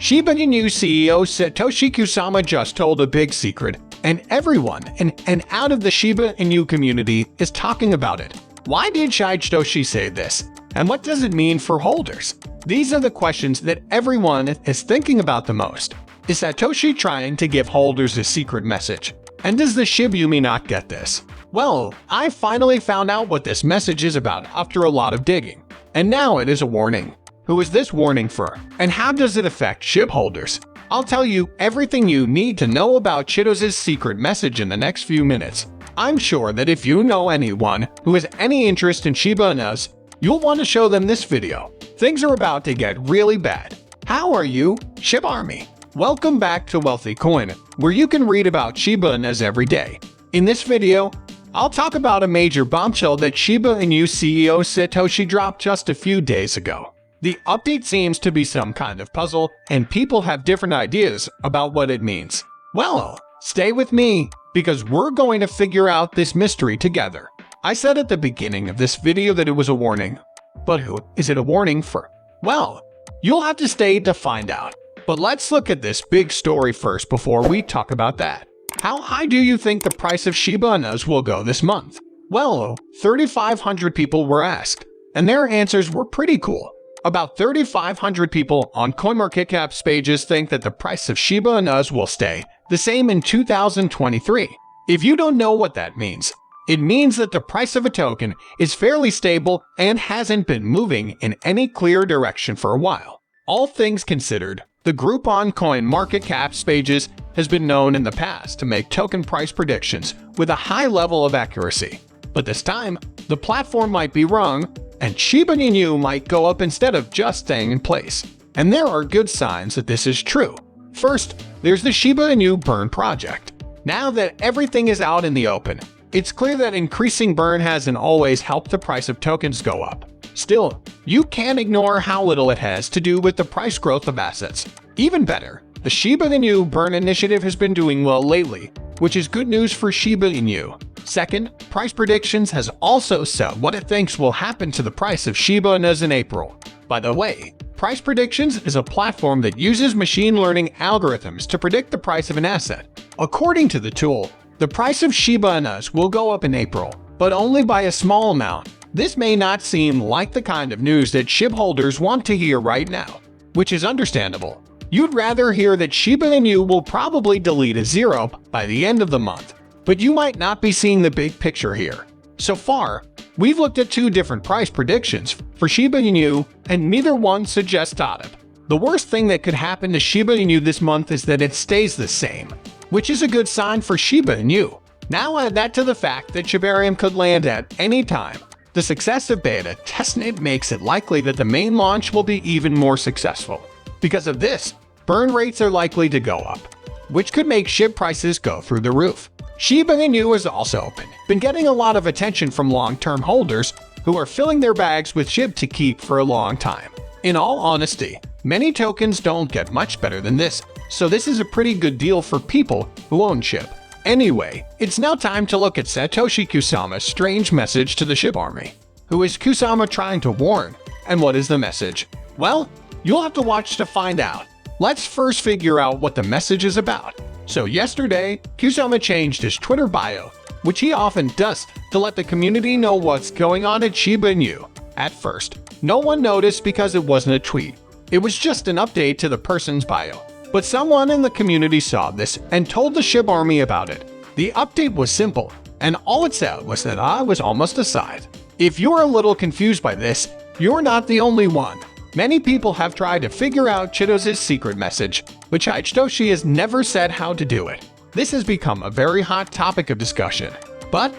Shiba Inu CEO Satoshi Kusama just told a big secret, and everyone and out of the Shiba Inu community is talking about it. Why did Satoshi say this? And what does it mean for holders? These are the questions that everyone is thinking about the most. Is Satoshi trying to give holders a secret message? And does the Shiba Inu not get this? Well, I finally found out what this message is about after a lot of digging. And now it is a warning. Who is this warning for? And how does it affect SHIB holders? I'll tell you everything you need to know about Chito's secret message in the next few minutes. I'm sure that if you know anyone who has any interest in Shiba Inus, you'll want to show them this video. Things are about to get really bad. How are you, SHIB Army? Welcome back to Wealthy Coin, where you can read about Shiba Inus every day. In this video, I'll talk about a major bombshell that Shiba Inu CEO Satoshi dropped just a few days ago. The update seems to be some kind of puzzle, and people have different ideas about what it means. Well, stay with me, because we're going to figure out this mystery together. I said at the beginning of this video that it was a warning. But who is it a warning for? Well, you'll have to stay to find out. But let's look at this big story first before we talk about that. How high do you think the price of Shiba Inus will go this month? Well, 3,500 people were asked, and their answers were pretty cool. About 3,500 people on CoinMarketCap's pages think that the price of Shiba Inus will stay the same in 2023. If you don't know what that means, it means that the price of a token is fairly stable and hasn't been moving in any clear direction for a while. All things considered, the group on CoinMarketCap's pages has been known in the past to make token price predictions with a high level of accuracy. But this time, the platform might be wrong, and Shiba Inu might go up instead of just staying in place. And there are good signs that this is true. First, there's the Shiba Inu burn project. Now that everything is out in the open, it's clear that increasing burn hasn't always helped the price of tokens go up. Still, you can't ignore how little it has to do with the price growth of assets. Even better, the Shiba Inu burn initiative has been doing well lately, which is good news for Shiba Inu. Second, Price Predictions has also said what it thinks will happen to the price of Shiba Inus in April. By the way, Price Predictions is a platform that uses machine learning algorithms to predict the price of an asset. According to the tool, the price of Shiba Inus will go up in April, but only by a small amount. This may not seem like the kind of news that SHIB holders want to hear right now, which is understandable. You'd rather hear that Shiba Inu will probably delete a zero by the end of the month. But you might not be seeing the big picture here. So far, we've looked at two different price predictions for Shiba Inu, and neither one suggests top. The worst thing that could happen to Shiba Inu this month is that it stays the same, which is a good sign for Shiba Inu. Now add that to the fact that Shibarium could land at any time. The success of beta testnet makes it likely that the main launch will be even more successful. Because of this, burn rates are likely to go up, which could make SHIB prices go through the roof. Shiba Inu has also been getting a lot of attention from long-term holders who are filling their bags with SHIB to keep for a long time. In all honesty, many tokens don't get much better than this, so this is a pretty good deal for people who own SHIB. Anyway, it's now time to look at Satoshi Kusama's strange message to the SHIB army. Who is Kusama trying to warn, and what is the message? Well, you'll have to watch to find out. Let's first figure out what the message is about. So yesterday, Kusama changed his Twitter bio, which he often does, to let the community know what's going on at Shiba Inu. At first, no one noticed because it wasn't a tweet. It was just an update to the person's bio. But someone in the community saw this and told the SHIB army about it. The update was simple, and all it said was that I was almost aside. If you're a little confused by this, you're not the only one. Many people have tried to figure out Chito's secret message, but Satoshi has never said how to do it. This has become a very hot topic of discussion. But,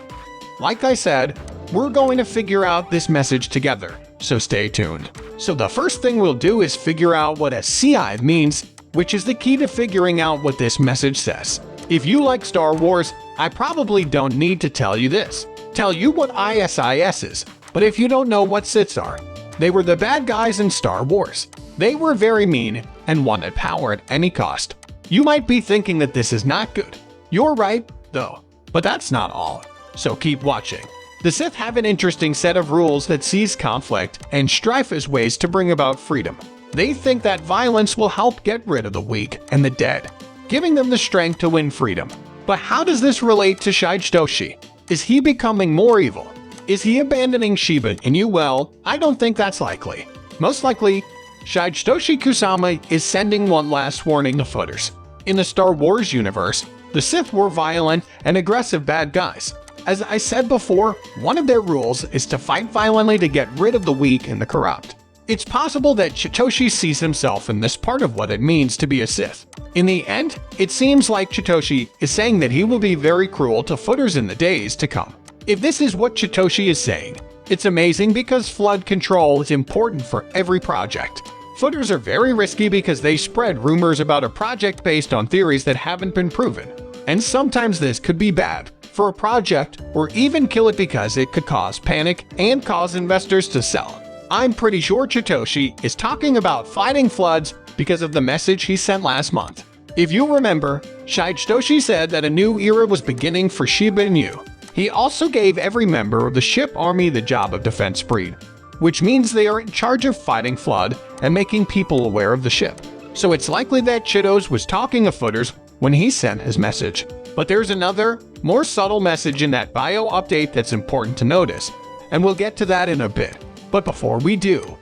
like I said, we're going to figure out this message together, so stay tuned. So the first thing we'll do is figure out what SCI means, which is the key to figuring out what this message says. If you like Star Wars, I probably don't need to tell you this. Tell you what ISIS is, but if you don't know what SITs are, they were the bad guys in Star Wars. They were very mean and wanted power at any cost. You might be thinking that this is not good. You're right, though. But that's not all. So keep watching. The Sith have an interesting set of rules that sees conflict and strife as ways to bring about freedom. They think that violence will help get rid of the weak and the dead, giving them the strength to win freedom. But how does this relate to Satoshi? Is he becoming more evil? Is he abandoning Shiba Inu? Well, I don't think that's likely. Most likely, Satoshi Kusama is sending one last warning to footers. In the Star Wars universe, the Sith were violent and aggressive bad guys. As I said before, one of their rules is to fight violently to get rid of the weak and the corrupt. It's possible that Satoshi sees himself in this part of what it means to be a Sith. In the end, it seems like Satoshi is saying that he will be very cruel to footers in the days to come. If this is what Satoshi is saying, it's amazing because flood control is important for every project. Footers are very risky because they spread rumors about a project based on theories that haven't been proven. And sometimes this could be bad for a project or even kill it because it could cause panic and cause investors to sell. I'm pretty sure Satoshi is talking about fighting floods because of the message he sent last month. If you remember, Satoshi said that a new era was beginning for Shiba Inu. He also gave every member of the ship army the job of defense breed, which means they are in charge of fighting flood and making people aware of the ship. So it's likely that Chitos was talking of footers when he sent his message. But there's another, more subtle message in that bio update that's important to notice, and we'll get to that in a bit. But before we do,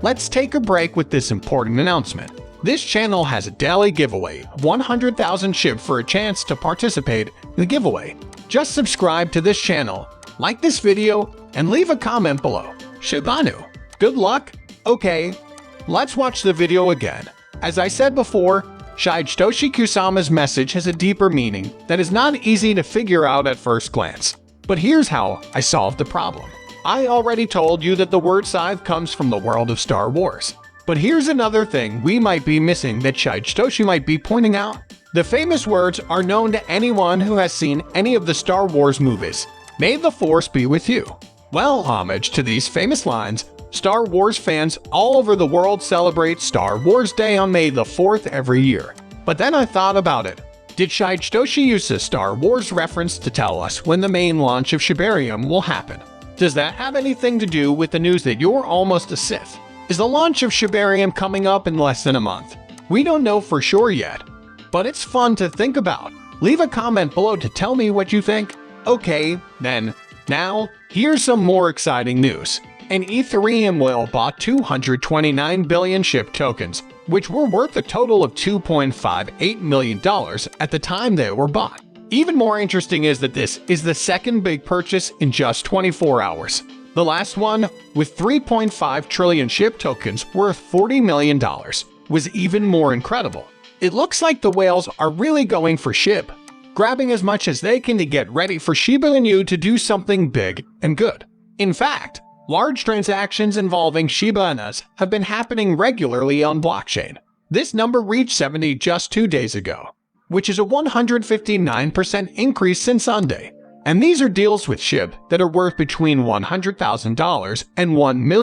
let's take a break with this important announcement. This channel has a daily giveaway of 100,000 Shib for a chance to participate in the giveaway. Just subscribe to this channel, like this video, and leave a comment below. Shiba Inu. Good luck! Okay, let's watch the video again. As I said before, Satoshi Kusama's message has a deeper meaning that is not easy to figure out at first glance. But here's how I solved the problem. I already told you that the word scythe comes from the world of Star Wars. But here's another thing we might be missing that Satoshi might be pointing out. The famous words are known to anyone who has seen any of the Star Wars movies. May the Force be with you. Well, homage to these famous lines, Star Wars fans all over the world celebrate Star Wars Day on May the 4th every year. But then I thought about it. Did Satoshi use a Star Wars reference to tell us when the main launch of Shiba Inu will happen? Does that have anything to do with the news that you're almost a Sith? Is the launch of Shiba Inu coming up in less than a month? We don't know for sure yet, but it's fun to think about. Leave a comment below to tell me what you think. Okay, then, now, here's some more exciting news. An Ethereum whale bought 229 billion SHIB tokens, which were worth a total of $2.58 million at the time they were bought. Even more interesting is that this is the second big purchase in just 24 hours. The last one, with 3.5 trillion SHIB tokens worth $40 million, was even more incredible. It looks like the whales are really going for SHIB, grabbing as much as they can to get ready for Shiba Inu to do something big and good. In fact, large transactions involving Shiba Inus have been happening regularly on blockchain. This number reached 70 just 2 days ago, which is a 159% increase since Sunday. And these are deals with SHIB that are worth between $100,000 and $1 million.